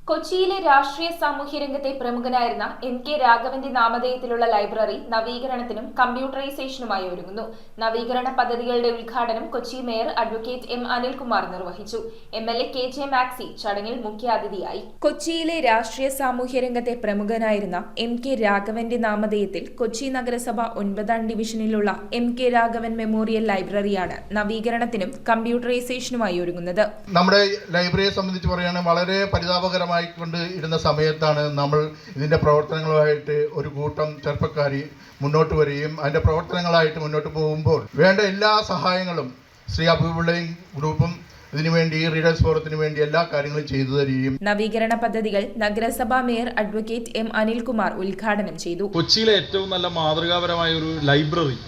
കൊച്ചിയിലെ രാഷ്ട്രീയ സാമൂഹ്യ രംഗത്തെ പ്രമുഖനായിരുന്ന എം.കെ. രാഘവന്റെ നാമധേയത്തിലുള്ള ലൈബ്രറി നവീകരണത്തിനും കമ്പ്യൂട്ടറൈസേഷനുമായി ഒരുങ്ങുന്നു. നവീകരണ പദ്ധതികളുടെ ഉദ്ഘാടനം Kochi mayor advocate M. Anilkumar നിർവഹിച്ചു. എം.എൽ.എ. കെ.ജെ. മാക്സി ചടങ്ങിൽ മുഖ്യാതിഥിയായി. കൊച്ചിയിലെ രാഷ്ട്രീയ സാമൂഹ്യ രംഗത്തെ പ്രമുഖനായിരുന്ന എം.കെ. രാഘവന്റെ നാമധേയത്തിൽ കൊച്ചി നഗരസഭ 9ാം ഡിവിഷനിലുള്ള എം.കെ. രാഘവൻ മെമ്മോറിയൽ ലൈബ്രറിയാണ് നവീകരണത്തിനും കമ്പ്യൂട്ടറൈസേഷനുമായി ഒരുങ്ങുന്നത്. നമ്മുടെ ലൈബ്രറിയെ സംബന്ധിച്ച് പറയുകയാണെങ്കിൽ വളരെ പരിതാപകരമായി കൊണ്ട് ഇരുന്ന സമയത്താണ് നമ്മൾ ഇതിൻ്റെ പ്രവർത്തനങ്ങളുമായിട്ട് ഒരു കൂട്ടം ചെറുപ്പക്കാരി മുന്നോട്ട് വരികയും അതിൻ്റെ പ്രവർത്തനങ്ങളായിട്ട് മുന്നോട്ട് പോകുമ്പോൾ വേണ്ട എല്ലാ സഹായങ്ങളും ശ്രീ അബൂബുള്ളയും ഗ്രൂപ്പും ഇതിനുവേണ്ടി റീഡേഴ്സ് ഫോറത്തിന് വേണ്ടി എല്ലാ കാര്യങ്ങളും ചെയ്തു തരികയും. നവീകരണ പദ്ധതികൾ നഗരസഭാ മേയർ അഡ്വക്കേറ്റ് എം. അനിൽകുമാർ ഉദ്ഘാടനം ചെയ്തു. കൊച്ചിയിലെ ഏറ്റവും നല്ല മാതൃകാപരമായ ഒരു ലൈബ്രറി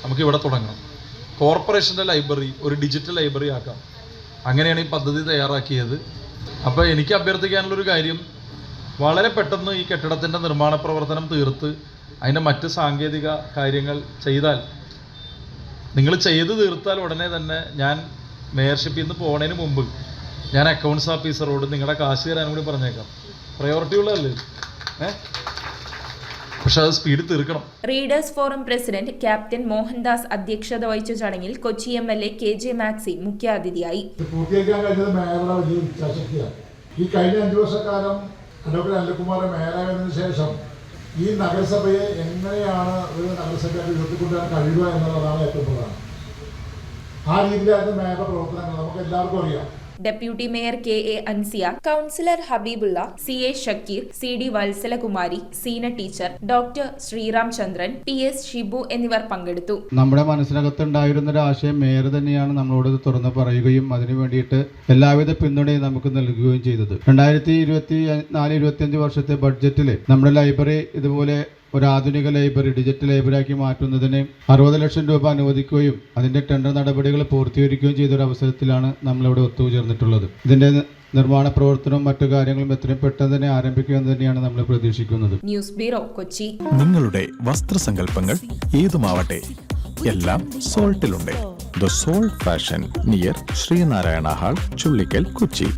നമുക്ക് ഇവിടെ തുടങ്ങണം. കോർപ്പറേഷൻ്റെ ലൈബ്രറി ഒരു ഡിജിറ്റൽ ലൈബ്രറി ആക്കാം. അങ്ങനെയാണ് ഈ പദ്ധതി തയ്യാറാക്കിയത്. അപ്പോൾ എനിക്ക് അഭ്യർത്ഥിക്കാനുള്ളൊരു കാര്യം, വളരെ പെട്ടെന്ന് ഈ കെട്ടിടത്തിൻ്റെ നിർമ്മാണ പ്രവർത്തനം തീർത്ത് അതിൻ്റെ മറ്റ് സാങ്കേതിക കാര്യങ്ങൾ ചെയ്താൽ, നിങ്ങൾ ചെയ്ത് തീർത്താൽ ഉടനെ തന്നെ ഞാൻ മേയർഷിപ്പിൽ നിന്ന് പോകുന്നതിന് മുമ്പ് ഞാൻ അക്കൗണ്ട്സ് ഓഫീസറോട് നിങ്ങളുടെ കാശ് തരാനും കൂടി പറഞ്ഞേക്കാം. പ്രയോറിറ്റി ഉള്ളതല്ലേ, പക്ഷെ അത് സ്പീഡ് തീർക്കണം. Readers forum president captain Mohandas അധ്യക്ഷത വഹിച്ച ചടങ്ങിൽ കൊച്ചി എം.എൽ.എ. കെ.ജെ. മാക്സി മുഖ്യാതിഥിയായി. പൂർത്തിയാക്കാൻ കഴിഞ്ഞത് മേയറുടെ വലിയ ഇച്ഛാശക്തിയാണ്. ഈ കഴിഞ്ഞ 5 വർഷക്കാലം അഡ്വക്കേറ്റ് അനിൽകുമാർ മേയറായതിനു ശേഷം ഈ നഗരസഭയെ എങ്ങനെയാണ് ഒരു നഗരസഭയായിട്ട് ഉയർത്തിക്കൊണ്ടുവരാൻ കഴിയുക എന്നുള്ളതാണ് ഏറ്റവും പ്രധാനം. ആ രീതിയിലായിരുന്നു മേയറുടെ പ്രവർത്തനങ്ങൾ നമുക്ക് എല്ലാവർക്കും അറിയാം. Deputy mayor K A. Ansiya, councillor Habeebulla, C A. Shakeer, C D. Vatsalakumari, Seena teacher, doctor Sreeram Chandran, P S. Shibu എന്നിവർ പങ്കെടുത്തു. നമ്മുടെ മനസ്സിനകത്തുണ്ടായിരുന്ന ഒരു ആശയം മേയർ തന്നെയാണ് നമ്മളോട് തുറന്ന് പറയുകയും അതിനു വേണ്ടിയിട്ട് എല്ലാവിധ പിന്തുണയും നമുക്ക് നൽകുകയും ചെയ്തത്. 2024-25 വർഷത്തെ ബഡ്ജറ്റിൽ നമ്മുടെ ലൈബ്രറി ഇതുപോലെ ഒരു ആധുനിക ലൈബ്രറി ഡിജിറ്റൽ ലൈബ്രറിയാക്കി മാറ്റുന്നതിന് 60 ലക്ഷം രൂപ അനുവദിക്കുകയും അതിൻ്റെ ടെൻഡർ നടപടികൾ പൂർത്തീകരിക്കുകയും ചെയ്തൊരു അവസരത്തിലാണ് നമ്മളിവിടെ ഒത്തുചേർന്നിട്ടുള്ളത്. ഇതിൻ്റെ നിർമ്മാണ പ്രവർത്തനവും മറ്റു കാര്യങ്ങളും എത്രയും പെട്ടെന്ന് തന്നെ ആരംഭിക്കുമെന്ന് തന്നെയാണ് നമ്മൾ പ്രതീക്ഷിക്കുന്നത്. News bureau, Kochi. നിങ്ങളുടെ വസ്ത്രസങ്കല്പങ്ങൾ ഏതുമാവട്ടെ, എല്ലാം സോൾട്ടിലുണ്ട്. The Salt fashion near Sreenarayana hall, Chullikkal, Kochi.